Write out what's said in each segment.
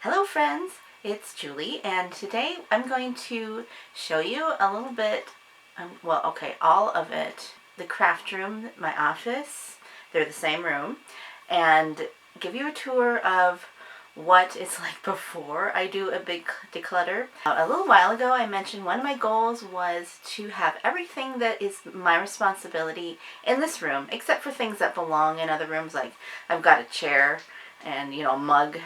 Hello friends, it's Julie, and today I'm going to show you a little bit, all of it. The craft room, my office, they're the same room, and give you a tour of what it's like before I do a big declutter. A little while ago I mentioned one of my goals was to have everything that is my responsibility in this room, except for things that belong in other rooms, like I've got a chair and a mug,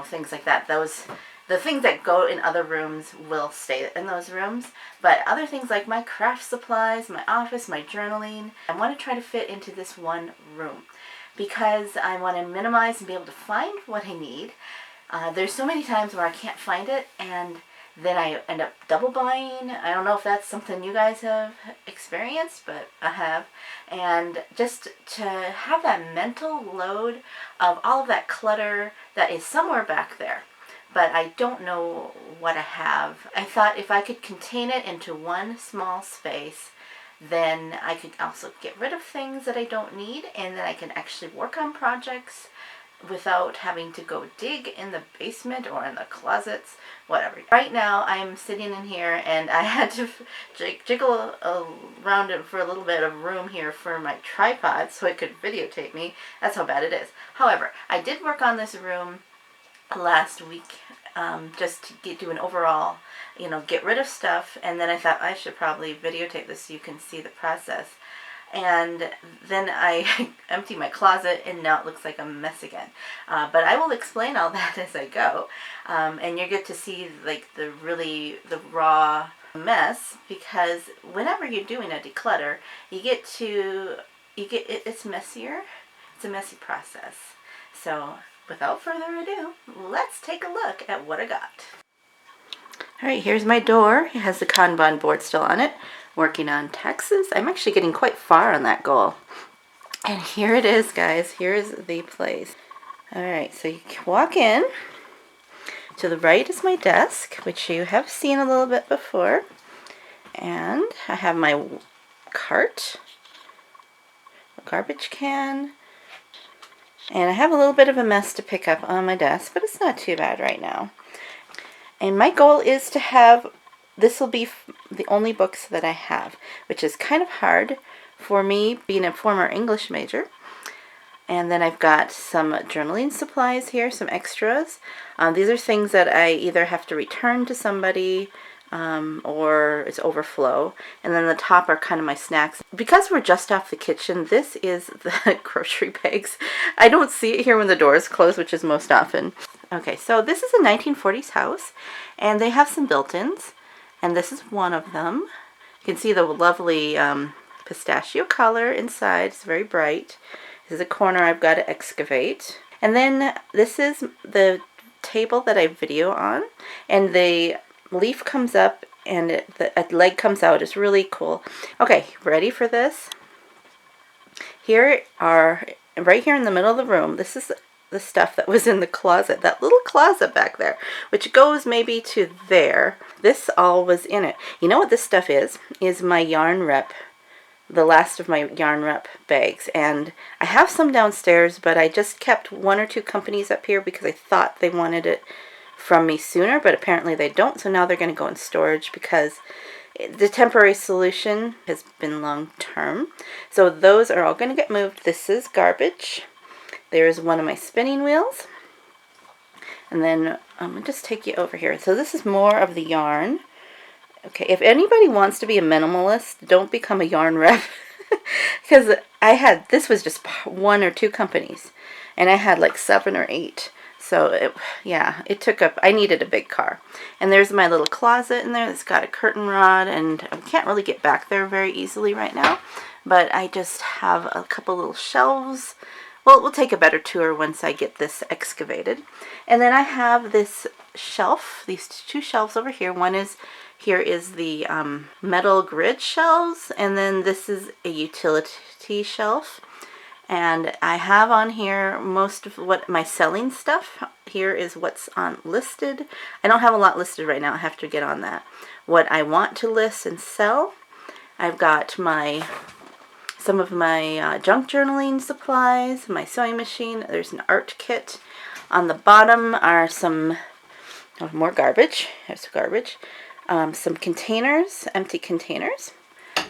things like that. The things that go in other rooms will stay in those rooms, but other things like my craft supplies, my office, my journaling, I want to try to fit into this one room because I want to minimize and be able to find what I need. There's so many times where I can't find it, and then I end up double buying. I don't know if that's something you guys have experienced, but I have. And just to have that mental load of all of that clutter that is somewhere back there, but I don't know what I have. I thought if I could contain it into one small space, then I could also get rid of things that I don't need, and then I can actually work on projects without having to go dig in the basement or in the closets, whatever. Right now I'm sitting in here and I had to jiggle around it for a little bit of room here for my tripod so it could videotape me. That's how bad it is. However, I did work on this room last week, just to do an overall, get rid of stuff, and then I thought I should probably videotape this so you can see the process. And then I empty my closet, and now it looks like a mess again. But I will explain all that as I go, and you get to see like the raw mess, because whenever you're doing a declutter, it's messier. It's a messy process. So without further ado, let's take a look at what I got. Alright, here's my door. It has the Kanban board still on it. Working on taxes. I'm actually getting quite far on that goal. And here it is, guys. Here's the place. Alright, so you walk in. To the right is my desk, which you have seen a little bit before. And I have my cart, a garbage can, and I have a little bit of a mess to pick up on my desk, but it's not too bad right now. And my goal is to have, this will be the only books that I have, which is kind of hard for me being a former English major. And then I've got some journaling supplies here, some extras. These are things that I either have to return to somebody or it's overflow. And then the top are kind of my snacks. Because we're just off the kitchen, this is the grocery bags. I don't see it here when the door is closed, which is most often. Okay, so this is a 1940s house, and they have some built-ins, and this is one of them. You can see the lovely pistachio color inside. It's very bright. This is a corner I've got to excavate. And then this is the table that I video on, and the leaf comes up and a leg comes out. It's really cool. Okay, ready for this? Here are, right here in the middle of the room, this is the stuff that was in the closet, that little closet back there, which goes maybe to there. This all was in it. You know what this stuff is my yarn rep, the last of my yarn rep bags. And I have some downstairs, but I just kept one or two companies up here because I thought they wanted it from me sooner, but apparently they don't, so now they're going to go in storage because the temporary solution has been long term. So those are all going to get moved. This is garbage. There's one of my spinning wheels. And then I'm going to just take you over here. So this is more of the yarn. Okay, if anybody wants to be a minimalist, don't become a yarn rep. Because this was just one or two companies. And I had like 7 or 8. So it took up, I needed a big car. And there's my little closet in there that's got a curtain rod, and I can't really get back there very easily right now. But I just have a couple little shelves. Well, we'll take a better tour once I get this excavated. And then I have this shelf, these two shelves over here. Here is the metal grid shelves, and then this is a utility shelf. And I have on here most of what my selling stuff. Here is what's on listed. I don't have a lot listed right now. I have to get on that. What I want to list and sell. I've got some of my junk journaling supplies, my sewing machine. There's an art kit. On the bottom are some Oh, more garbage. There's garbage. Some containers, empty containers.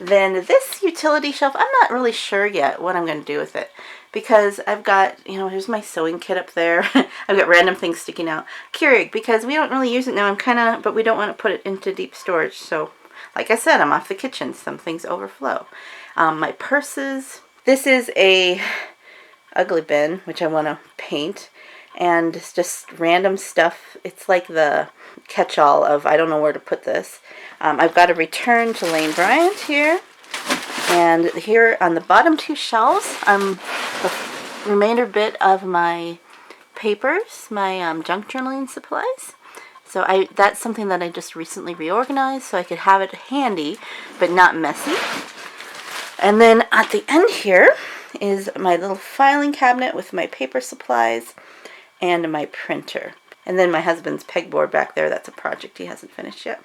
Then this utility shelf, I'm not really sure yet what I'm going to do with it. Because I've got, here's my sewing kit up there. I've got random things sticking out. Keurig, because we don't really use it now. But we don't want to put it into deep storage. So, like I said, I'm off the kitchen. Some things overflow. My purses. This is a ugly bin, which I want to paint. And it's just random stuff. It's like the catch-all of I don't know where to put this. I've got a return to Lane Bryant here. And here on the bottom two shelves, the remainder bit of my papers, my junk journaling supplies. So that's something that I just recently reorganized so I could have it handy, but not messy. And then at the end here is my little filing cabinet with my paper supplies and my printer. And then my husband's pegboard back there, that's a project he hasn't finished yet.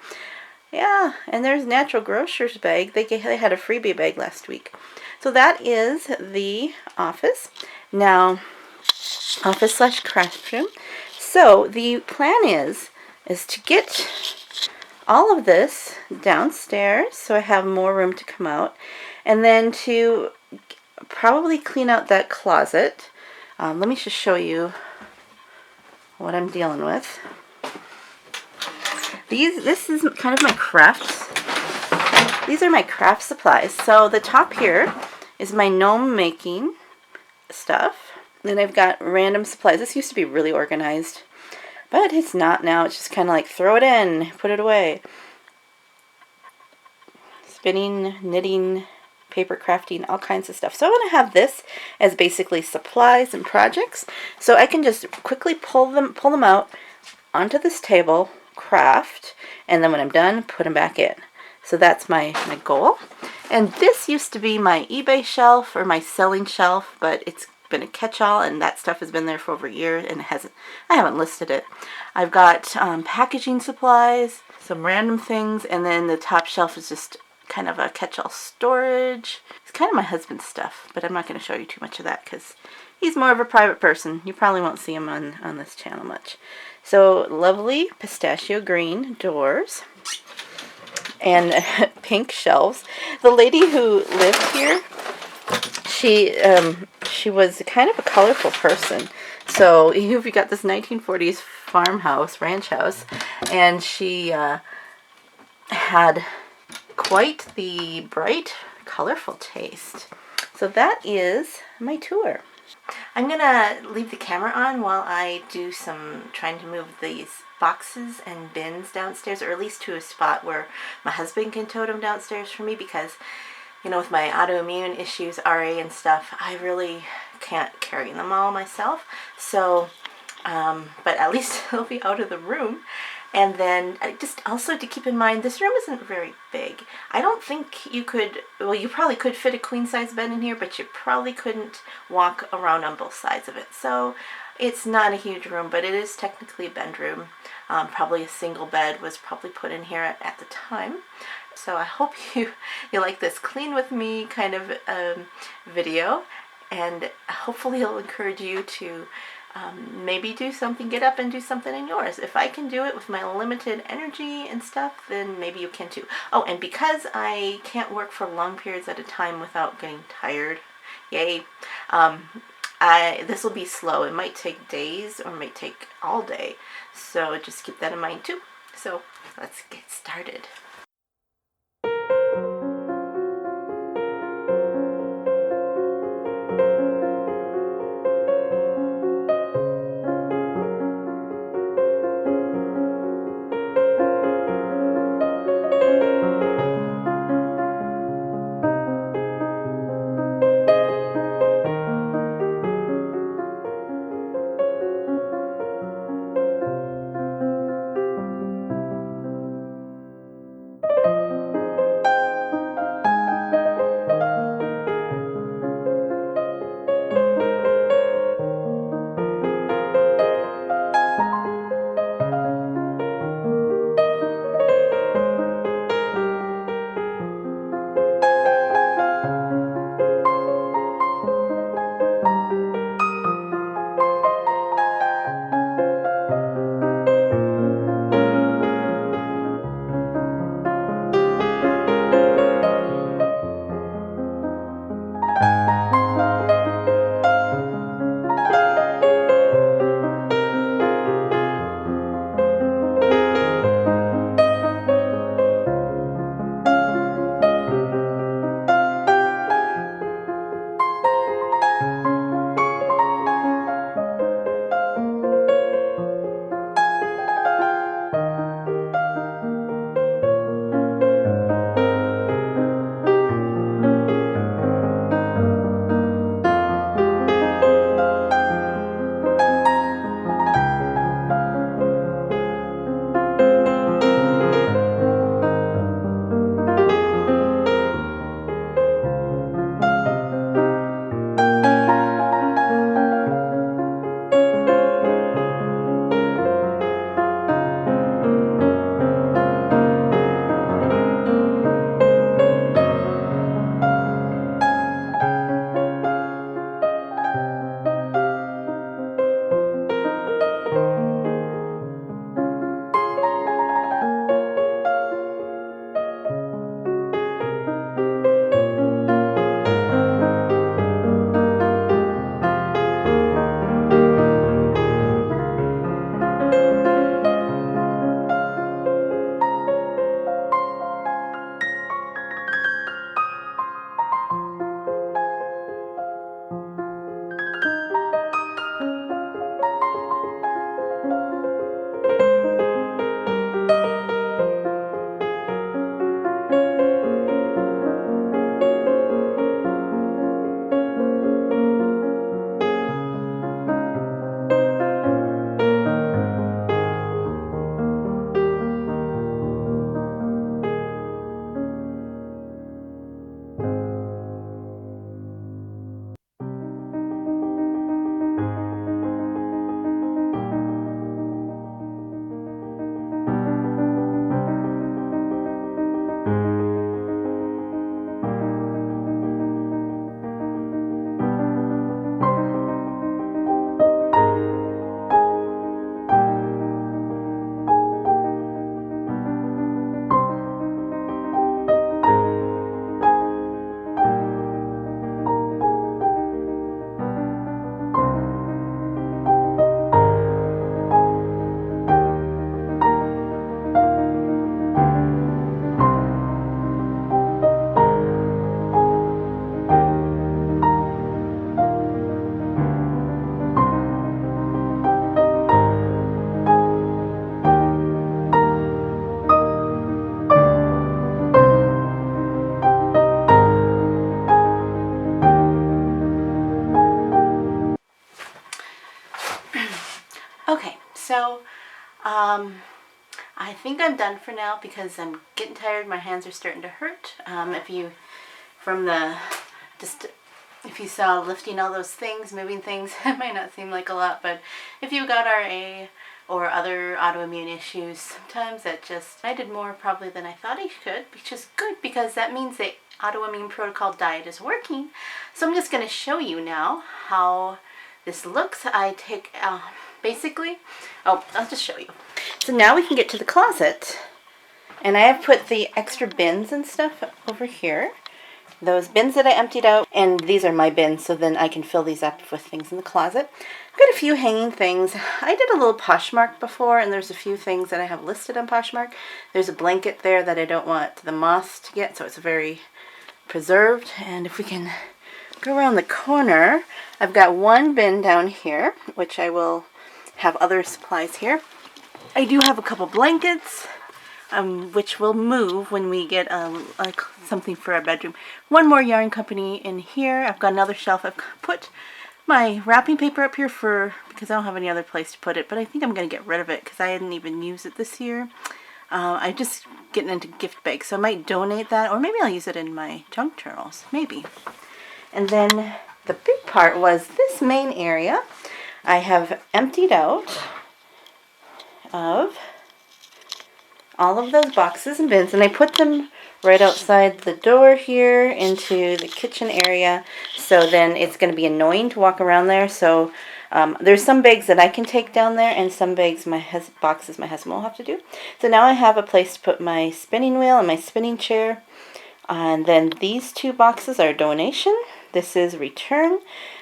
Yeah, and there's Natural Grocers bag. They had a freebie bag last week. So that is the office. Now, office/craft room. So the plan is to get all of this downstairs so I have more room to come out. And then to probably clean out that closet. Let me just show you what I'm dealing with. This is kind of my crafts. These are my craft supplies. So the top here is my gnome making stuff. Then I've got random supplies. This used to be really organized, but it's not now. It's just kind of like throw it in, put it away. Spinning, knitting, paper crafting, all kinds of stuff. So I want to have this as basically supplies and projects. So I can just quickly pull them out onto this table, craft, and then when I'm done, put them back in. So that's my goal. And this used to be my eBay shelf or my selling shelf, but it's been a catch-all, and that stuff has been there for over a year, and I haven't listed it. I've got packaging supplies, some random things, and then the top shelf is just kind of a catch-all storage. It's kind of my husband's stuff, but I'm not going to show you too much of that because he's more of a private person. You probably won't see him on this channel much. So lovely pistachio green doors and pink shelves. The lady who lived here, she was kind of a colorful person. So you've got this 1940s farmhouse, ranch house, and she had quite the bright, colorful taste. So that is my tour. I'm gonna leave the camera on while I do some trying to move these boxes and bins downstairs, or at least to a spot where my husband can tote them downstairs for me, because with my autoimmune issues, RA and stuff, I really can't carry them all myself. So but at least it'll be out of the room. And then just also to keep in mind, this room isn't very big. I don't think you could, well, you probably could fit a queen size bed in here, but you probably couldn't walk around on both sides of it. So it's not a huge room, but it is technically a bedroom. Probably a single bed was probably put in here at the time. So I hope you like this clean with me kind of video, and hopefully it'll encourage you to maybe do something, get up and do something in yours. If I can do it with my limited energy and stuff, then maybe you can too. Oh, and because I can't work for long periods at a time without getting tired, yay, this will be slow. It might take days or it might take all day. So just keep that in mind too. So let's get started. So, I think I'm done for now because I'm getting tired. My hands are starting to hurt. If you saw lifting all those things, moving things, it might not seem like a lot, but if you got RA or other autoimmune issues, sometimes I did more probably than I thought I could, which is good because that means the autoimmune protocol diet is working. So I'm just going to show you now how this looks. I take, I'll just show you. So now we can get to the closet, and I have put the extra bins and stuff over here. Those bins that I emptied out, and these are my bins, so then I can fill these up with things in the closet. I've got a few hanging things. I did a little Poshmark before, and there's a few things that I have listed on Poshmark. There's a blanket there that I don't want the moths to get, so it's very preserved. And if we can go around the corner, I've got one bin down here, which I will have other supplies here. I do have a couple blankets, which will move when we get something for our bedroom. One more yarn company in here. I've got another shelf. I've put my wrapping paper up here because I don't have any other place to put it, but I think I'm going to get rid of it because I didn't even use it this year. I'm just getting into gift bags, so I might donate that, or maybe I'll use it in my junk journals, maybe. And then the big part was this main area. I have emptied out of all of those boxes and bins, and I put them right outside the door here into the kitchen area, so then it's going to be annoying to walk around there. So there's some bags that I can take down there, and some bags, boxes my husband will have to do. So now I have a place to put my spinning wheel and my spinning chair, and then these two boxes are donation. This is return.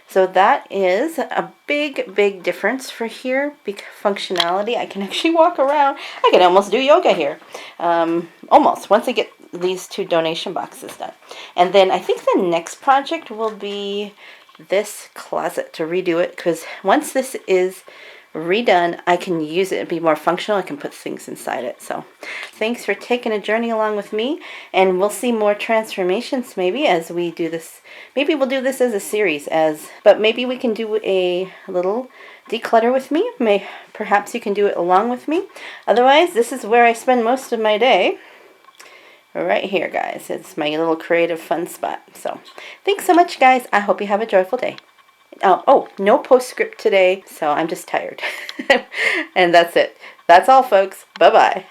So that is a big, big difference for here. Big functionality. I can actually walk around. I can almost do yoga here. Almost, once I get these two donation boxes done. And then I think the next project will be this closet, to redo it. Because once this is redone, I can use it and be more functional. I can put things inside it. So thanks for taking a journey along with me, and we'll see more transformations maybe as we do this. Maybe we'll do this as a series, but maybe we can do a little declutter with me. Perhaps you can do it along with me. Otherwise, this is where I spend most of my day. Right here, guys. It's my little creative fun spot. So thanks so much, guys. I hope you have a joyful day. No postscript today, so I'm just tired. And that's it. That's all, folks. Bye-bye.